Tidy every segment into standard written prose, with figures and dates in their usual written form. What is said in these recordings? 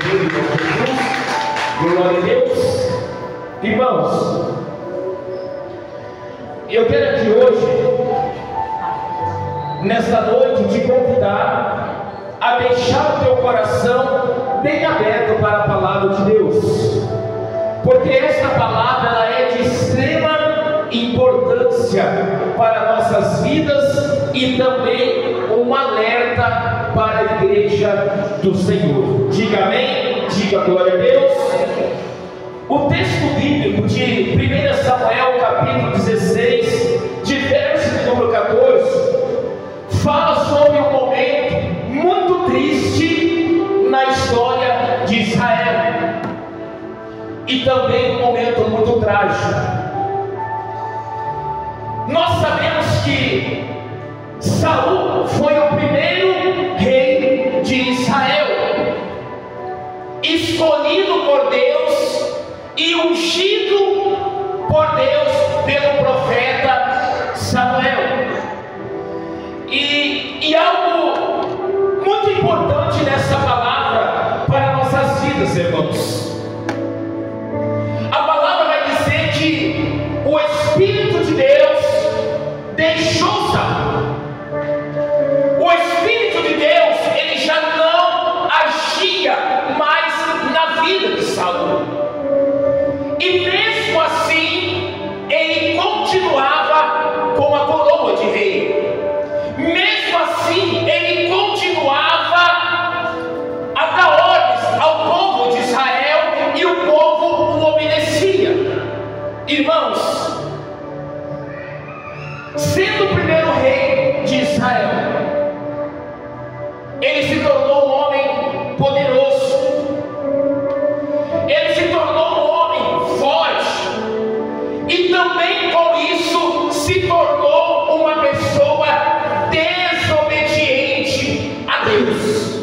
Poder de Jesus. Glória a Deus. Irmãos, eu quero aqui hoje, nesta noite, te convidar a deixar o teu coração bem aberto para a palavra de Deus, porque esta palavra ela é de extrema importância para nossas vidas e também um alerta para a igreja do Senhor. Diga amém, diga glória a Deus. O texto bíblico de 1 Samuel capítulo 16, de verso de número 14, fala sobre um momento muito triste na história de Israel e também um momento muito trágico. Nós sabemos que Saul foi o primeiro rei de Israel, escolhido por Deus e ungido por Deus pelo profeta Samuel. E algo muito importante nessa palavra para nossas vidas, irmãos. A palavra vai dizer que o Espírito de Deus deixou Saul. O Espírito de Deus, ele já não agia mais na vida de Saul. E mesmo assim, ele continuava com a coroa de rei. Mesmo assim, ele continuava a dar ordens ao povo de Israel e o povo o obedecia. Irmãos, sendo o primeiro rei de Israel, ele se tornou um homem poderoso. Ele se tornou um homem forte. E também com isso se tornou uma pessoa desobediente a Deus.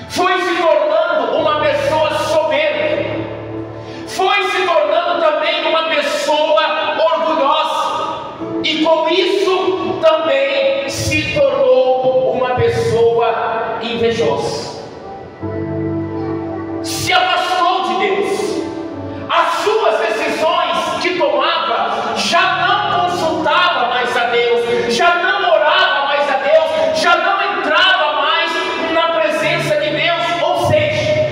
Foi se tornando uma pessoa soberba. Foi se tornando também uma pessoa orgulhosa. E com isso também se tornou uma pessoa invejosa. Se afastou de Deus. As suas decisões que tomava já não consultava mais a Deus, já não orava mais a Deus, já não entrava mais na presença de Deus, ou seja,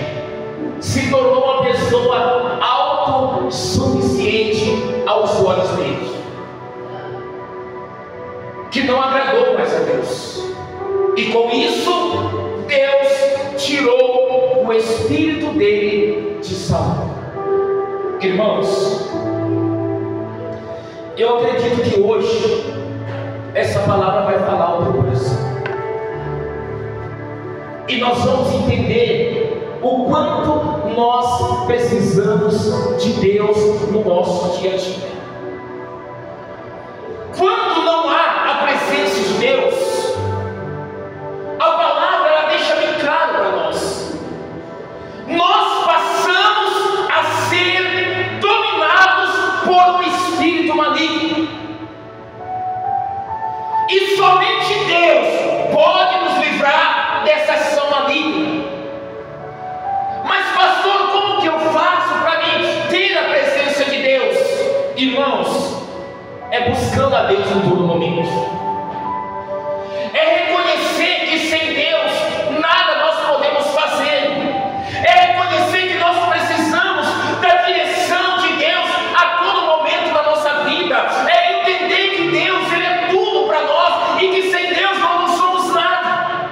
se tornou uma pessoa autossuficiente aos olhos dele, que não agradou mais a Deus. E com isso, Deus tirou o espírito dele de Saul. Irmãos, eu acredito que hoje essa palavra vai falar ao teu coração, e nós vamos entender o quanto nós precisamos de Deus no nosso dia a dia. Quando não há a presença de Deus, a palavra ela deixa bem claro para nós. Nós passamos a ser dominados por um espírito maligno. E somente Deus pode nos livrar dessa ação maligna. Mas pastor, como que eu faço para mim ter a presença de Deus? Irmãos, é buscando a Deus em todo momento. É reconhecer que sem Deus nada nós podemos fazer. É reconhecer que nós precisamos da direção de Deus a todo momento da nossa vida. É entender que Deus ele é tudo para nós e que sem Deus nós não somos nada.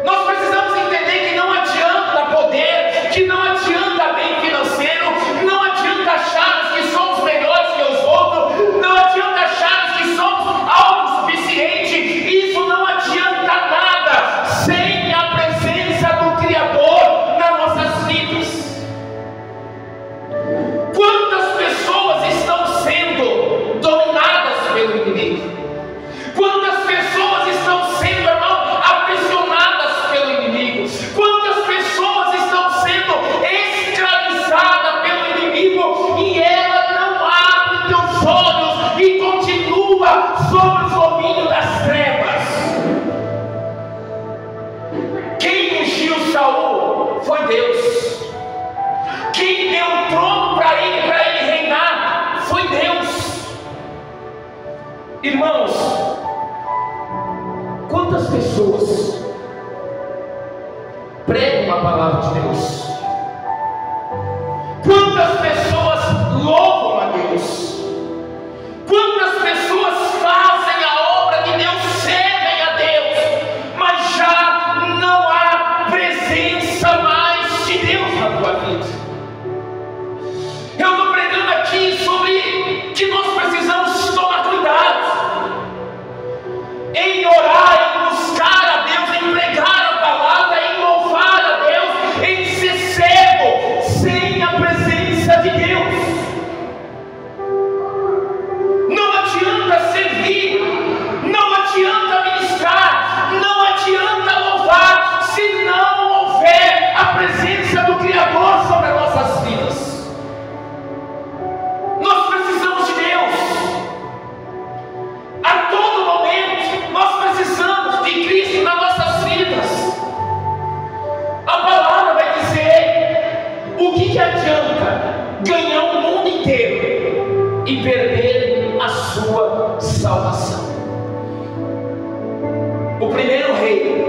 Nós precisamos entender que não adianta poder, que não adianta bem financeiro, não adianta acharmos que somos melhores que os outros, não adianta acharmos que somos autossuficientes. Isso não adianta nada sem a presença do Criador nas nossas vidas. Quantas pessoas estão sendo dominadas pelo inimigo? Quantas pessoas estão sendo, irmão, aprisionadas pelo inimigo? Quantas pessoas estão sendo escravizadas pelo inimigo e ela não abre teus olhos e continua sob o domínio das trevas? Quem ungiu Saul? Saul foi Deus. Quem deu o trono para ele reinar, foi Deus. Irmãos, quantas pessoas pregam a palavra de Deus? Quantas pessoas louvam a Deus? Quantas pessoas fazem a obra de Deus, servem a Deus, mas já não há presença mais de Deus na tua vida? Eu estou pregando aqui sobre que nós precisamos tomar cuidado em orar, em buscar a Deus, em pregar a palavra, em louvar a Deus, em ser servo sem a presença de Deus. Não adianta servir, não adianta ministrar, não adianta louvar, se não houver a presença do Criador sobre as nossas vidas. Nós precisamos de Deus a todo momento. Nós precisamos de Cristo nas nossas vidas. A palavra vai dizer: o que adianta ganhar o mundo inteiro e perder a sua salvação? O primeiro rei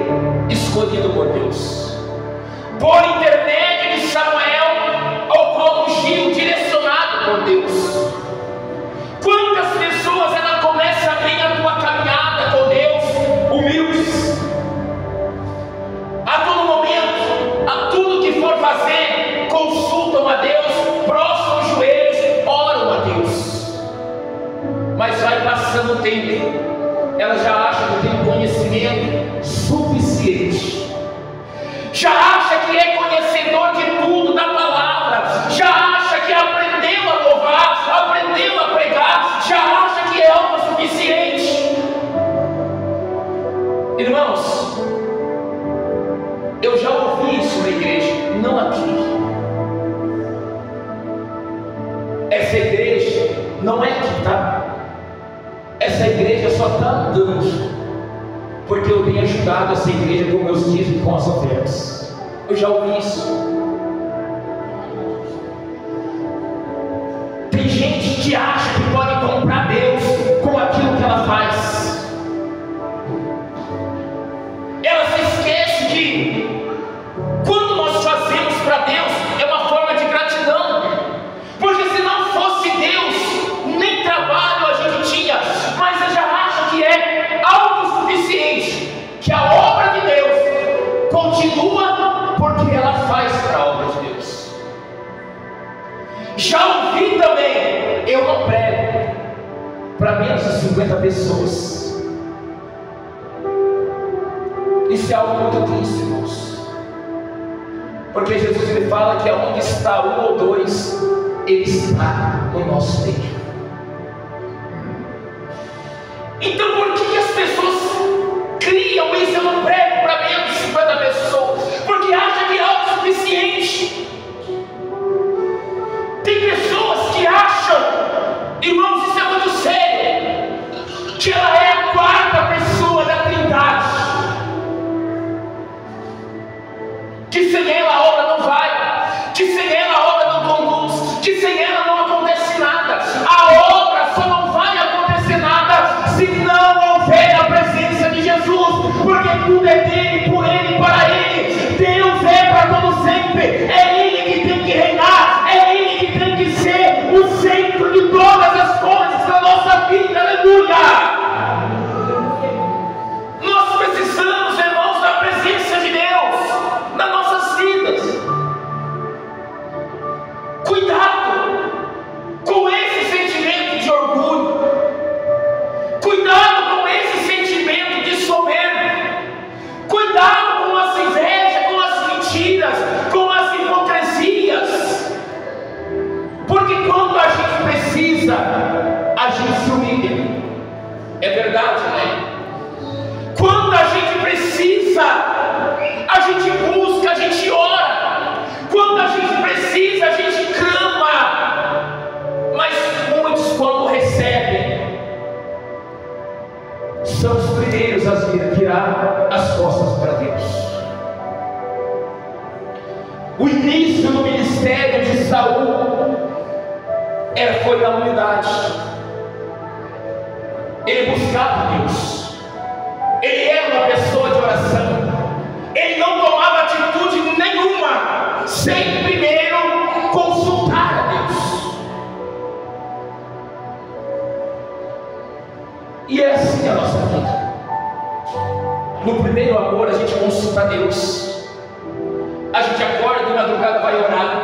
escolhido por Deus, por intermédio de Samuel, ao qual ungiu, direcionado por Deus. Quantas pessoas ela começa bem a tua caminhada com Deus, humildes, a todo momento, a tudo que for fazer, consultam a Deus, prostram os joelhos, oram a Deus. Mas vai passando o tempo, ela já acha que tem conhecimento suficiente, já acha que é conhecedor de tudo da palavra, já acha que aprendeu a louvar, aprendeu a pregar, já acha que é autossuficiente. Irmãos, eu já ouvi isso na igreja, não aqui. Essa igreja não é que tá. Essa igreja só está andando porque eu tenho ajudado essa igreja com meus dízimos, com as ofertas. Eu já ouvi isso. Tem gente que acha que pode comprar Deus com aquilo que ela faz. Ela se esquece que quando nós fazemos para Deus é uma forma de gratidão, porque se não fosse Deus, nem trabalho a gente tinha. Mas você já acha que é autossuficiente, que a obra de Deus continua porque ela faz para a obra de Deus. Já ouvi também, eu não prego para menos de 50 pessoas. Isso é algo muito triste, irmãos, porque Jesus ele fala que aonde está um ou dois, Ele está no nosso meio. Então por que as pessoas criam isso? Eu não prego para menos de 50 pessoas, porque acham que é autossuficiente. Tem pessoas que acham, irmãos, isso é muito sério, que ela é a quarta pessoa da Trindade, que sem ela a obra não vai, que sem ela a obra não conduz, que sem ela não acontece nada. A obra só não vai acontecer nada se não houver a presença de Jesus, porque tudo é dele, por ele, para ele. Deus é para todo sempre, é ele que tem que reinar, é ele que tem que ser o centro de todas as coisas da nossa vida. Aleluia! Nós precisamos, irmãos, da presença de Deus nas nossas vidas. Cuidado com esse sentimento de orgulho, cuidado com esse sentimento de soberba, cuidado com as invejas, com as mentiras, com as hipocrisias, porque quando a gente precisa, a gente se humilha. É verdade, né? Quando a gente precisa, a gente busca, a gente ora. Quando a gente precisa, a gente clama. Mas muitos, quando recebem, são os primeiros a virar as costas para Deus. início do ministério de Saul foi na humildade. Ele buscava Deus, ele era uma pessoa de oração, ele não tomava atitude nenhuma sem primeiro consultar a Deus. E é assim a nossa vida. No primeiro amor a gente consulta a Deus, a gente acorda de madrugada, vai orar,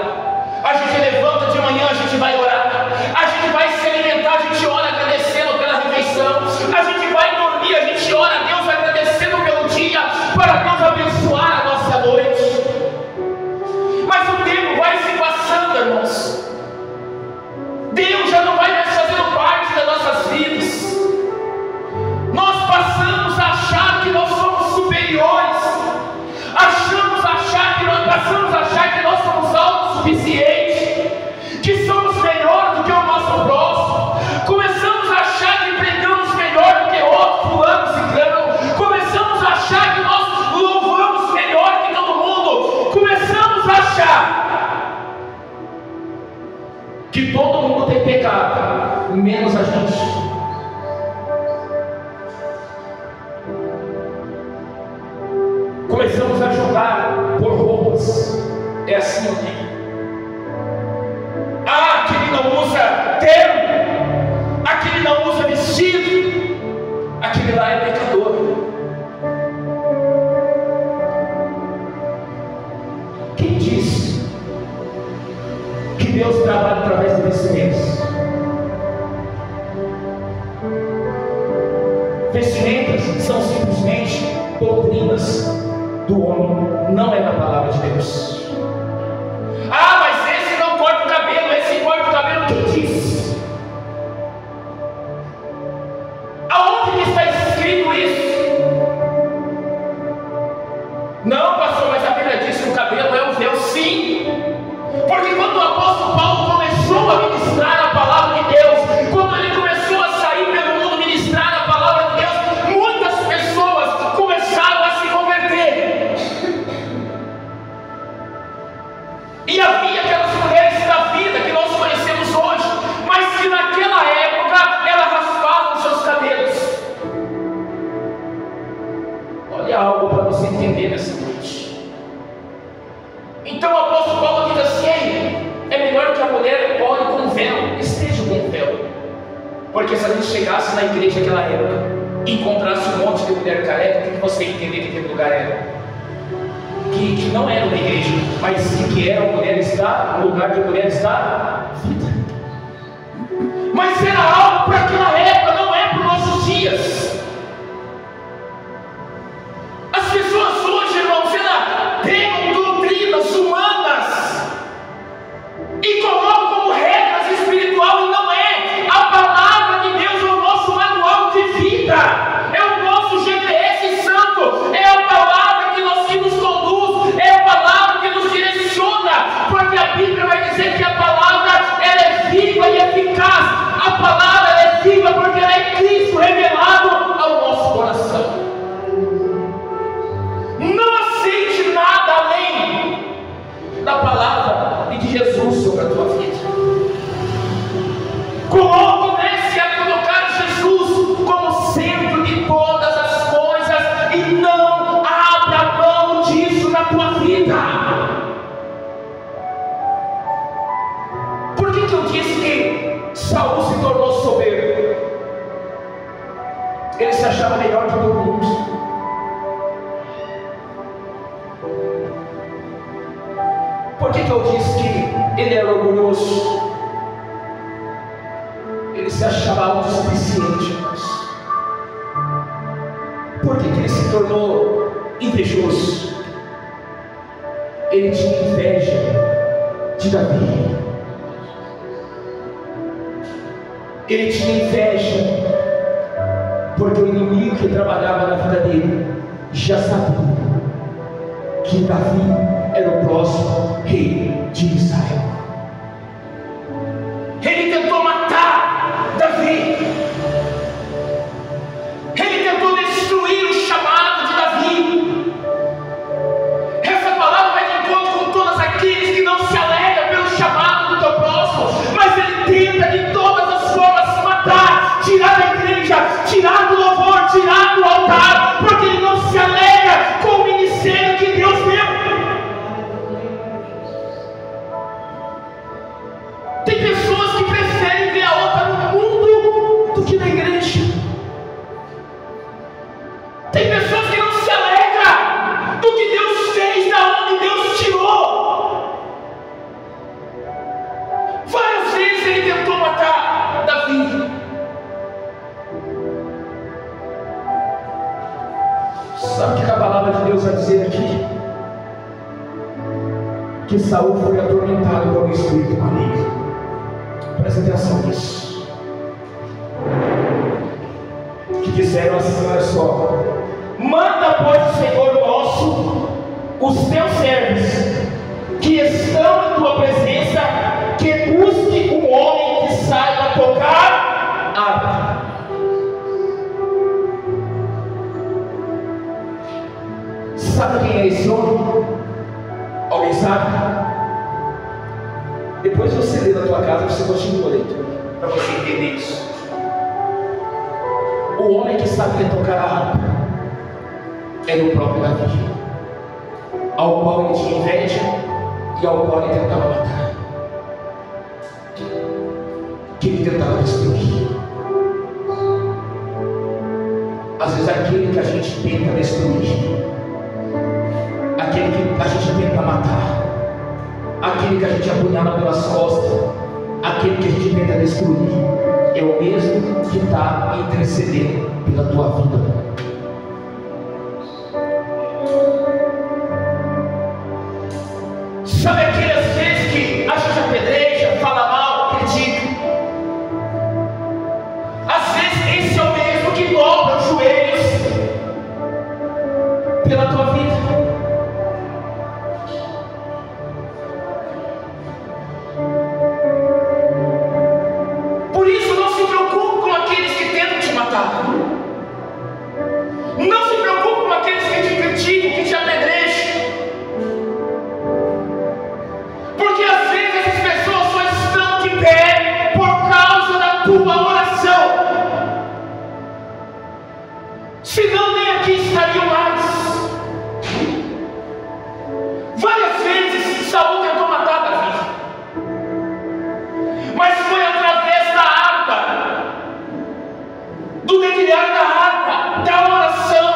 a gente levanta de manhã, a gente vai orar, a gente vai se alimentar, a gente ora agradecendo pela refeição, a gente vai dormir, a gente ora a Deus agradecendo pelo dia, para Deus abençoar a nossa noite. Mas o tempo vai se passando, irmãos, Deus já não vai mais fazendo parte das nossas vidas, nós passamos a achar que nós somos superiores, passamos a achar que nós somos autossuficientes, que somos melhor do que o nosso próximo, começamos a achar que pregamos melhor do que outro, fulano, ciclano, começamos a achar que nós louvamos melhor que todo mundo, começamos a achar que todo mundo tem pecado, menos a gente. Começamos a julgar por roupas. É assim, né? Ah, aquele não usa terno, aquele não usa vestido, aquele lá é pecador. Quem disse que Deus trabalha através de vestimentas? Vestimentas são simplesmente doutrinas do homem, não é da palavra de Deus. Ah, mas esse não corta o cabelo, esse corta o cabelo. Quem disse? Aonde está escrito isso? Não, pastor, mas a Bíblia diz que o cabelo é o véu. Sim, porque quando o apóstolo Paulo começou a ministrar a palavra de Deus, quando ele começou a sair pelo mundo ministrar a palavra de Deus, muitas pessoas começaram a se converter. E havia aquelas mulheres da vida que nós conhecemos hoje, mas que naquela época elas raspavam seus cabelos. Olha algo para você entender nessa noite. Então o apóstolo Paulo diz assim: é melhor que a mulher ore com véu, esteja com véu. Porque se a gente chegasse na igreja naquela época e encontrasse um monte de mulher careca, o que você ia entender que aquele lugar era? Que não era uma igreja, mas sim que era uma mulher está, um lugar de mulheres da vida. Mas era algo para aquela época, não é para os nossos dias. As pessoas hoje, irmãos, elas pegam doutrinas humanas e colocam como regras espiritual, e não é. A palavra de Deus é o nosso manual de vida, é o nosso GPS santo, é a palavra que nos conduz, é a palavra que nos direciona, porque a Bíblia vai dizer que a palavra ela é viva e eficaz. A palavra ela é viva porque ela é Cristo revelado ao nosso coração. Não aceite nada além da palavra e de Jesus sobre a tua vida. Comece a colocar Jesus como centro de todas as coisas e não abra mão disso na tua vida. Por que eu disse que Saul se tornou soberbo? Ele se achava melhor que todo mundo. Por que eu disse que ele era orgulhoso? Ele se achava autossuficiente, irmãos. Por que ele se tornou invejoso? Ele tinha inveja de Davi. Ele tinha inveja porque o inimigo que trabalhava na vida dele já sabia que Davi era o próximo rei de Israel. Ele tentou matar Davi, ele tentou destruir o chamado de Davi. Essa palavra vai de encontro com todos aqueles que não que Saul foi atormentado por um espírito maligno. Presta atenção nisso. Que disseram assim: olha só, manda, pois, o Senhor nosso, os teus servos que estão em tua presença, que busque um homem que saiba tocar harpa. Sabe quem é esse homem? Alguém sabe? Depois você lê na tua casa, você continua a leitura, para você entender isso. O homem que sabia tocar a harpa era o próprio Davi, ao qual ele tinha inveja e ao qual ele tentava matar, que ele tentava destruir. Às vezes aquele que a gente tenta destruir, aquele que a gente tenta matar, aquele que a gente apunhala pelas costas, aquele que a gente tenta destruir, é o mesmo que está intercedendo pela tua vida. Sabe aquelas vezes que a gente apedreja, fala mal, critica? Às vezes esse é o mesmo que dobra os joelhos pela tua vida. Não se preocupe com aqueles que te criticam, que te apedrejam, porque às vezes essas pessoas só estão de pé por causa da tua oração, senão nem aqui estariam mais. Várias vezes Saul tentou matar Davi, mas foi através da harpa, do dedilhar da harpa, da oração,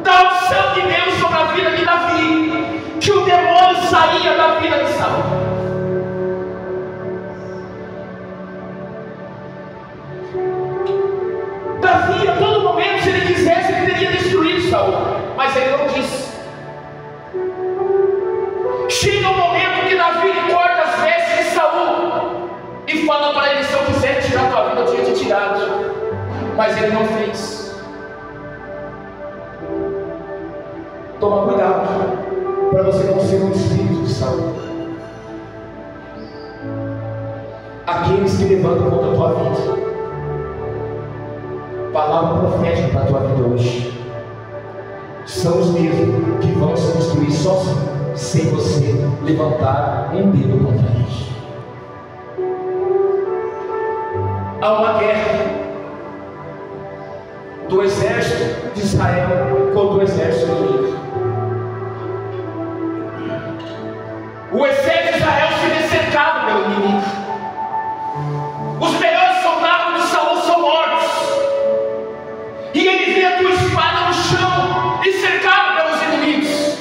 da unção de Deus sobre a vida de Davi, que o demônio saía da vida de Saul. Davi, a todo momento, se ele quisesse, ele teria destruído Saul, mas ele não quis. Chega um momento que Davi corta as vestes de Saul e fala para ele: se eu quiser tirar tua vida, eu tinha te tirado. Mas ele não fez. Toma cuidado para você não ser um espírito de Saul. Aqueles que levantam contra a tua vida, palavra profética para a tua vida hoje, são os mesmos que vão se destruir sozinhos, sem você levantar um dedo contra eles. Há uma guerra do exército de Israel contra o exército inimigo. O exército de Israel se vê cercado pelo inimigo. Os melhores soldados de Saul são mortos, e ele vê a tua espada no chão e cercado pelos inimigos.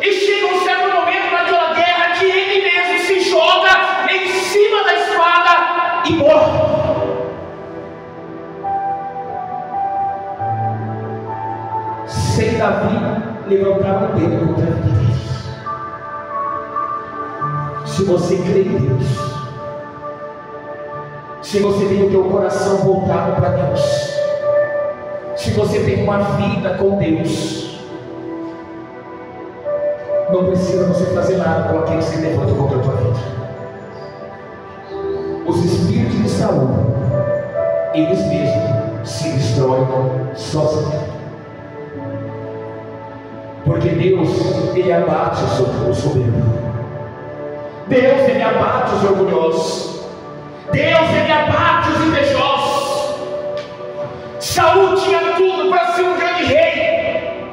E chega um certo momento naquela guerra que ele mesmo se joga em cima da espada e morre. Sem Davi levantar um dedo contra a vida deles. Se você crê em Deus, se você tem o teu coração voltado para Deus, se você tem uma vida com Deus, não precisa você fazer nada com aqueles que levantam contra a tua vida. Os espíritos de Saul, eles mesmos se destroem sozinhos. Porque Deus, Ele abate o soberbo. Deus, Ele abate os orgulhosos. Deus, Ele abate os invejosos. Saul tinha tudo para ser um grande rei.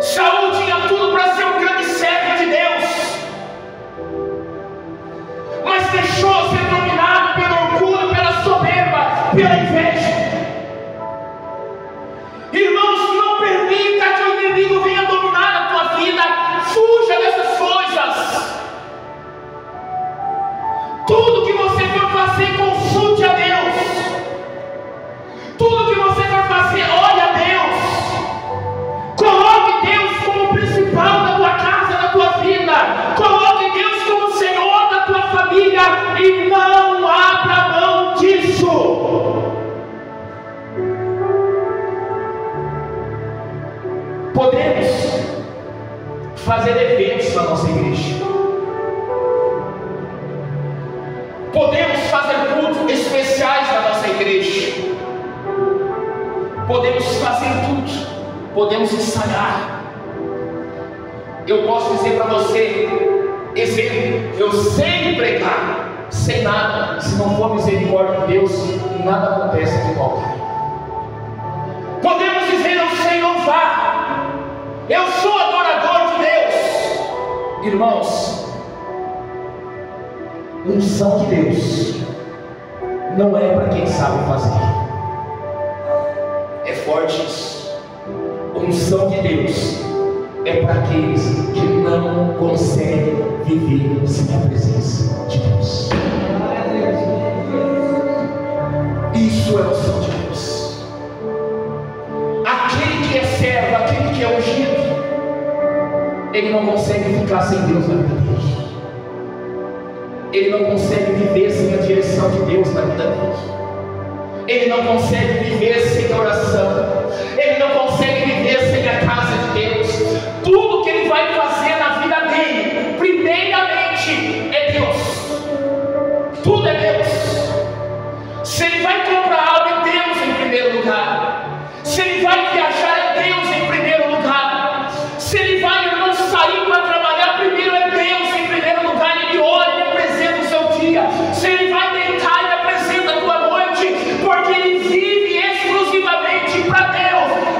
Saul tinha tudo para ser um grande servo de Deus, mas deixou ser dominado pelo orgulho, pela soberba, pela inveja. Irmãos, não permita que o inimigo venha dominar a tua vida. Fuja dessas coisas. Tudo que você for fazer, consulte a Deus. Tudo que você Podemos fazer eventos na nossa igreja. Podemos fazer cultos especiais na nossa igreja. Podemos fazer tudo. Podemos ensaiar. Eu posso dizer para você, exemplo, eu sei pregar, sem nada, se não for misericórdia de Deus, nada acontece aqui no altar. Podemos dizer, eu sei louvar, eu sou adorador de Deus. Irmãos, unção de Deus não é para quem sabe fazer. É forte isso. Unção de Deus é para aqueles que não conseguem viver sem a presença de Deus. Isso é unção de Deus. Aquele que é servo, aquele que é ungido, ele não consegue ficar sem Deus na vida dele. Ele não consegue viver sem a direção de Deus na vida dele. Ele não consegue viver sem a oração. Ele não consegue viver sem a casa de Deus. Tudo que ele vai fazer na vida dele, primeiramente, é Deus. Tudo é Deus. Se ele vai comprar algo, é Deus em primeiro lugar. Se ele vai viajar, é Deus em primeiro lugar. Se ele vai, irmão, sair para trabalhar, primeiro é Deus em primeiro lugar. Ele ora, ele apresenta o seu dia. Se ele vai deitar, ele apresenta a tua noite, porque ele vive exclusivamente para Deus.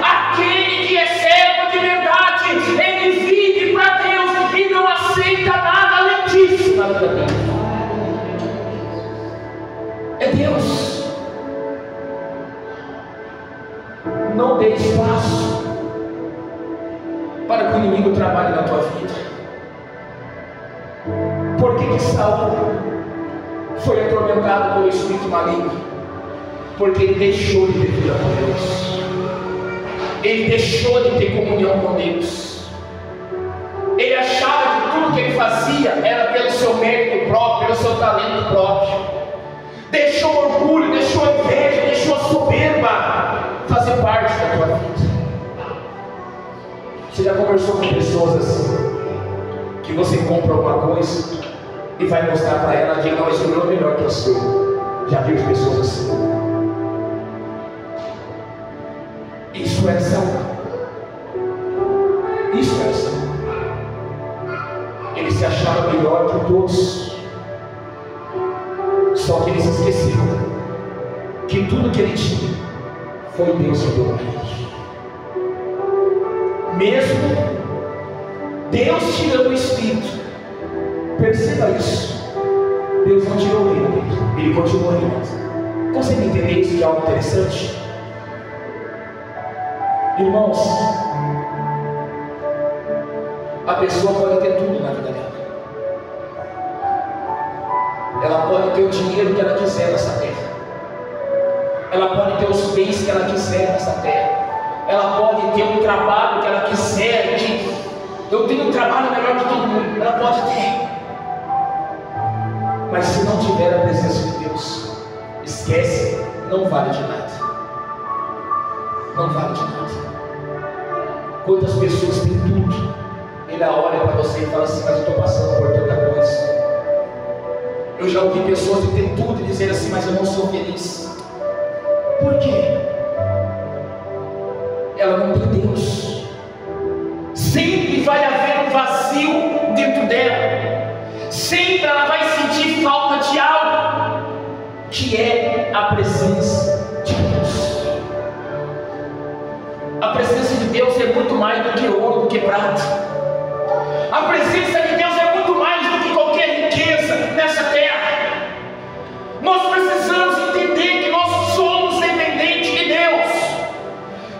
Aquele que é servo de verdade, ele vive para Deus e não aceita nada além disso na vida dele. É Deus. Não dê espaço para que o inimigo trabalhe na tua vida. Por que Saul foi atormentado pelo espírito maligno? Porque ele deixou de ter vida com Deus. Ele deixou de ter comunhão com Deus. Ele achava que tudo que ele fazia era pelo seu mérito próprio, pelo seu talento próprio. Deixou orgulho, deixou inveja, deixou soberba fazer parte da tua vida. Você já conversou com pessoas assim, que você compra alguma coisa e vai mostrar para ela, diga, não, esse não é melhor que o seu. Já viu pessoas assim? Isso é Saul. Isso é Saul. Ele se achava melhor que todos. Só que ele se esqueceu que tudo que ele tinha foi Deus que deu a ele. Mesmo Deus tirando o espírito, perceba isso, Deus não tirou ele dele, ele continua reinando. Consegue entender isso de algo interessante? Irmãos, a pessoa pode ter tudo na vida dela. Ela pode ter o dinheiro que ela quiser nessa terra. Ela pode ter os bens que ela quiser nessa terra. Ela pode ter um trabalho que ela quiser. Eu tenho um trabalho melhor que todo mundo. Ela pode ter. Mas se não tiver a presença de Deus, esquece, não vale de nada. Não vale de nada. Quantas pessoas têm tudo? Ele olha para você e fala assim, mas eu estou passando por tanta coisa. Eu já ouvi pessoas que têm tudo e dizer assim, mas eu não sou feliz. Por quê? Ela não tem Deus. Sempre vai haver um vazio dentro dela. Sempre ela vai sentir falta de algo, que é a presença de Deus. A presença de Deus é muito mais do que ouro, do que prata. A presença de Deus é muito mais do que qualquer riqueza nessa terra. Nós precisamos entender que nós somos dependentes de Deus.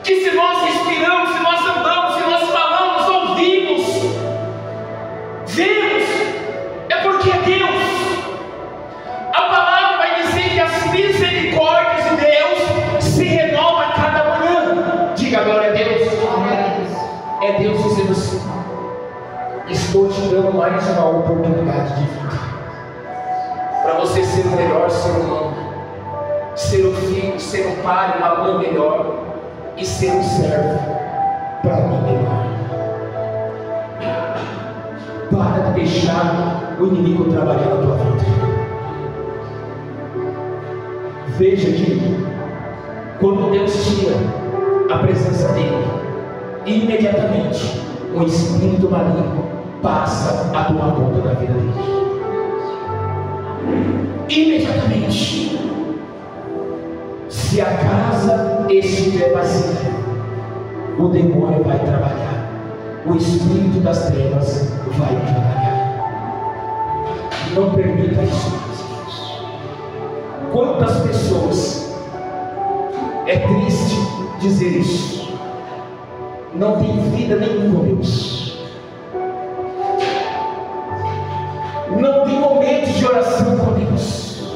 Que se nós respiramos, se nós andamos, se nós falamos, ouvimos, vemos, é porque é Deus. A palavra vai dizer que as misericórdias de Deus se renovam a cada manhã. Diga glória a Deus. É Deus dizendo assim, estou te dando mais uma oportunidade de vida, para você ser o melhor ser humano, ser um filho, ser um pai, uma mãe melhor, e ser um servo para mim melhor. deixar o inimigo trabalhar na tua vida. Veja que quando Deus tira a presença dele, imediatamente o espírito maligno passa a tomar conta da vida dele. Imediatamente. Se a casa estiver vazia, o demônio vai trabalhar, o espírito das trevas vai trabalhar. Não permita isso, meus irmãos. Quantas pessoas, é triste dizer isso, não tem vida nenhuma com Deus, não tem momentos de oração com Deus,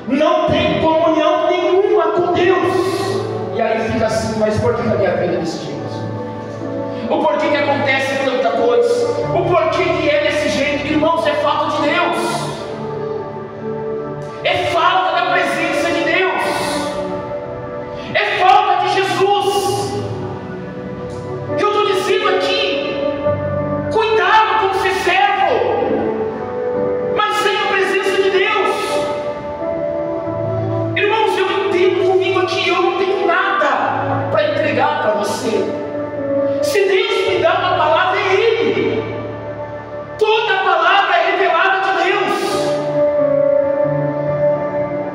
não tem comunhão nenhuma com Deus, e aí fica assim: mas por que a minha vida é desse jeito? O porquê que acontece tanta coisa? O porquê que é desse jeito? Irmãos, é falta de Deus, é falta da presença de Deus, é falta de Jesus. Eu estou dizendo aqui, cuidado com ser servo, mas sem a presença de Deus. Irmãos, eu entendo comigo aqui, eu não tenho nada para entregar para você. Se Deus me dá uma palavra, é Ele. Toda palavra é revelada de Deus.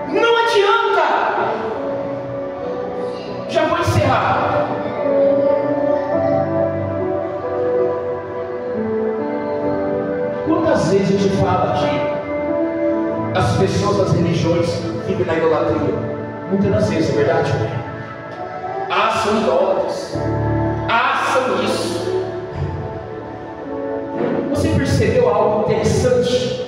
Não adianta. Já vou encerrar. Quantas vezes a gente fala que as pessoas das religiões vivem na idolatria? Muitas das vezes, é verdade? São idólatras. São isso. Você percebeu algo interessante?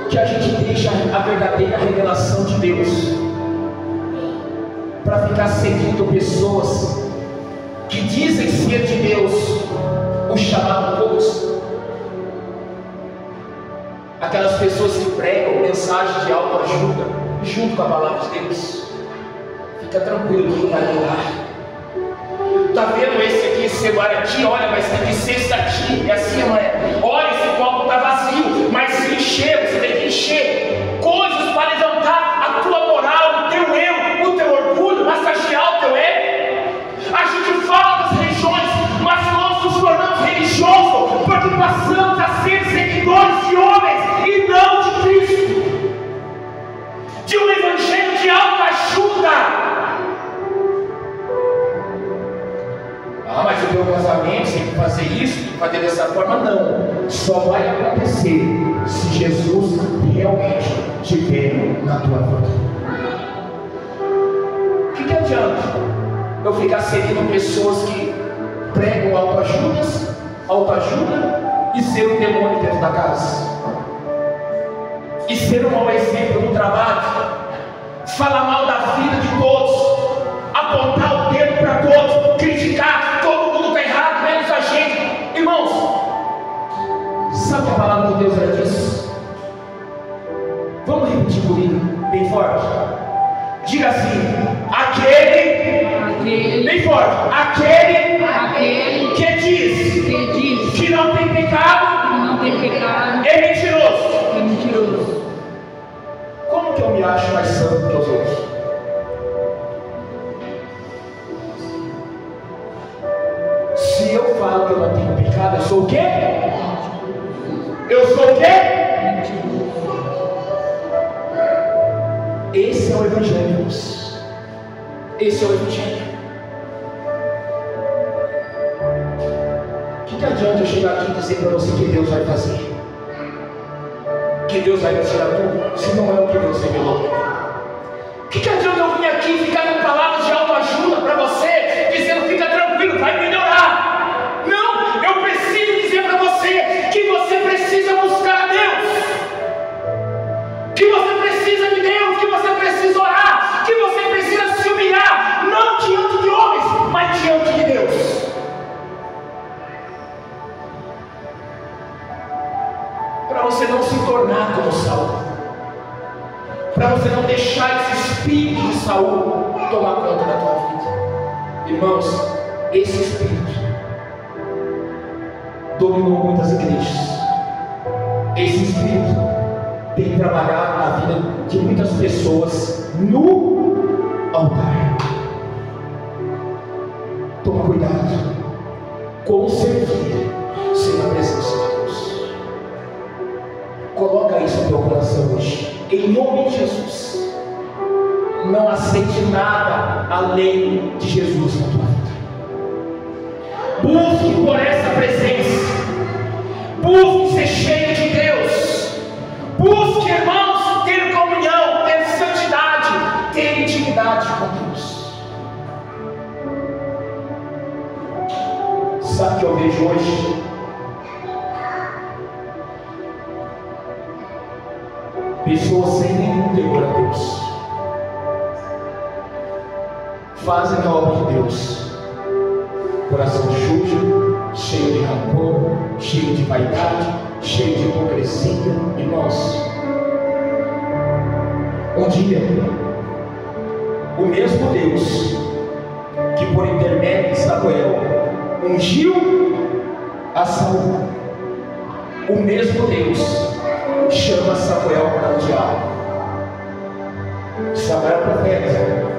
Que a gente deixa a verdadeira revelação de Deus para ficar seguindo pessoas que dizem ser de Deus, o chamado poucos. Aquelas pessoas que pregam mensagem de autoajuda junto com a palavra de Deus. Fica tranquilo que não vai mudar. Está vendo esse aqui, esse celular aqui? Olha, mas tem que ser esse aqui. É assim, mãe. Olha, esse copo está vazio, mas se encher, você tem que encher coisas para levantar a tua moral, o teu eu, o teu orgulho, massagear o teu ego. A gente fala das religiões, mas nós nos tornamos religiosos porque passamos a ser seguidores de homens e não de Cristo, de um evangelho de autoajuda. Mas o teu casamento tem que fazer isso, tem que fazer dessa forma. Não, só vai acontecer se Jesus realmente estiver na tua vida. O que adianta eu ficar seguindo pessoas que pregam autoajuda e ser um demônio dentro da casa, e ser um mau exemplo no trabalho, falar mal da vida de todos, apontar o dedo para todos, criticar, todo mundo está errado, menos a gente. Irmãos, sabe o que a palavra de Deus ela diz? Vamos repetir comigo, bem forte. Diga assim: aquele bem forte, aquele que diz que não tem pecado, é mentiroso. Como que eu me acho mais santo que os outros? Se eu falo que eu não tenho pecado, eu sou o quê? Eu sou o quê? Esse é o Evangelho, irmãos. Esse é o Evangelho. O que adianta eu chegar aqui e dizer para você que Deus vai fazer? Que Deus vai me tirar tudo, se não é o que Deus revelou? O que adianta eu vir aqui e ficar com palavras de autoajuda para você, dizendo fica tranquilo, vai melhorar? Não, eu preciso dizer para você que você precisa buscar a Deus, que você precisa de Deus, que você precisa orar, que você precisa se humilhar, não diante de homens, mas diante de Deus. Para você não se tornar como Saul, para você não deixar esse espírito de Saul tomar conta da tua vida. Irmãos, esse espírito dominou muitas igrejas. Esse espírito tem trabalhado na vida de muitas pessoas no altar. Toma cuidado com servir sem a presença de Deus. Coloca isso no teu coração hoje, em nome de Jesus. Não aceite nada além de Jesus na tua vida. Busque por essa presença. Busque ser cheio de Deus. Busque, irmãos, ter comunhão, ter santidade, ter intimidade com Deus. Sabe o que eu vejo hoje? Pessoas sem nenhum temor a Deus fazem a obra de Deus, coração sujo, cheio de rancor, cheio de vaidade, cheio de hipocrisia. Irmãos, um dia o mesmo Deus que por intermédio de Samuel ungiu a Saul, o mesmo Deus chama Samuel para o diálogo. Samuel é profeta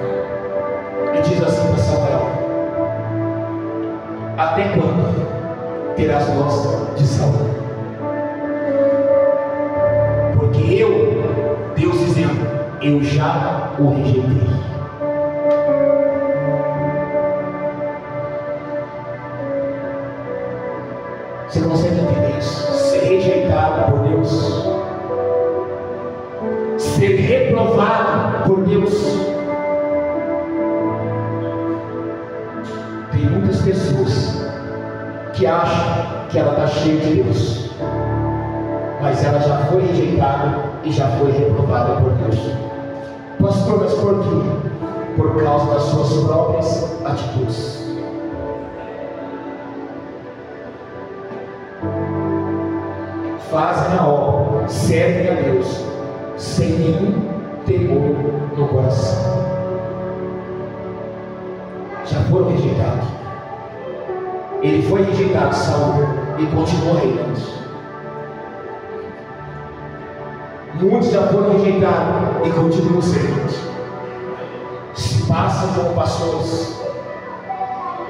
e diz assim para Samuel: até quando terás gosto de Saul? Porque Deus dizendo, eu já o rejeitei. Você não consegue entender isso? Ser rejeitado por Deus, ser reprovado por Deus. Tem muitas pessoas que acham que ela está cheia de Deus, mas ela já foi rejeitada e já foi reprovada por Deus. Pastor, mas por quê? Por causa das suas próprias atitudes. Fazem a obra, servem a Deus sem nenhum temor no coração. Já foram rejeitados. Ele foi rejeitado, Saul, e continuou reinando. Muitos já foram rejeitados e continuam servindo. Se passam como pastores,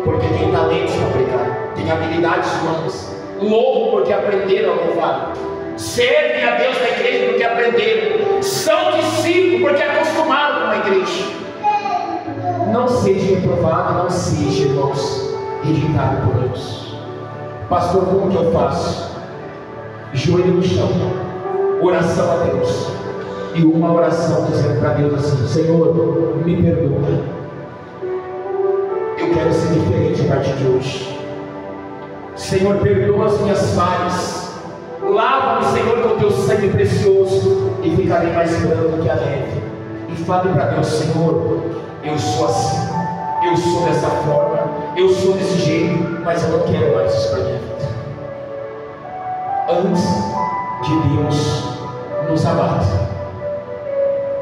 porque tem talentos para pregar, tem habilidades humanas. Louvam porque aprenderam a louvar. Servem a Deus na igreja porque aprenderam. São discípulos porque acostumaram com a igreja. Não seja reprovado, não seja, irmãos, rejeitado por Deus. Pastor, como que eu faço? Joelho no chão, oração a Deus, e uma oração dizendo para Deus assim: Senhor, me perdoa, eu quero ser diferente a partir de hoje. Senhor, perdoa as minhas falhas, lava-me, Senhor, com o teu sangue precioso, e ficarei mais branco que a neve. E fale para Deus: Senhor, eu sou assim, eu sou dessa forma, eu sou desse jeito, mas eu não quero mais isso para a minha vida. Antes que Deus nos abata,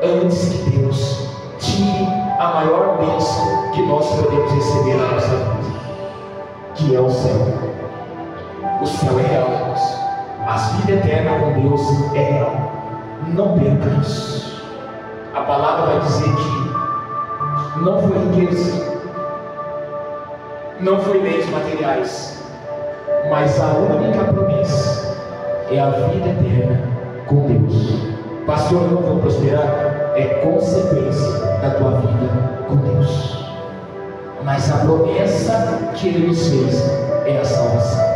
antes que Deus tire a maior bênção que nós podemos receber na nossa vida, que é o céu. O céu é real, irmãos. A vida eterna com Deus é real. Não perca isso. A palavra vai dizer que não foi riqueza, não foi bens materiais, mas a única promessa é a vida eterna com Deus. Pastor, eu não vou prosperar? É consequência da tua vida com Deus. Mas a promessa que Ele nos fez é a salvação.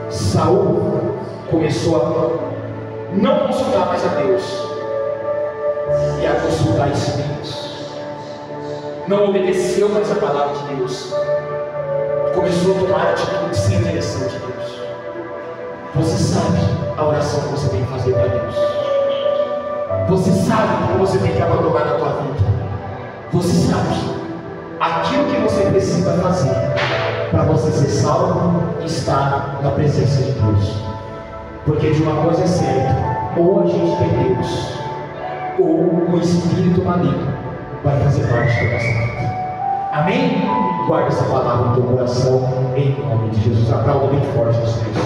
Saul começou a não consultar mais a Deus e a consultar espíritos. Não obedeceu mais a palavra de Deus. Começou a tomar atitude sem direção de Deus. Você sabe a oração que você tem que fazer para Deus. Você sabe o que você tem que abandonar na tua vida. Você sabe aquilo que você precisa fazer para você ser salvo e estar na presença de Deus. Porque de uma coisa é certa: ou a gente tem Deus, ou o espírito maligno vai fazer parte da nossa vida. Amém? Guarda essa palavra no teu coração, em nome de Jesus. Aplauda bem forte os Senhor.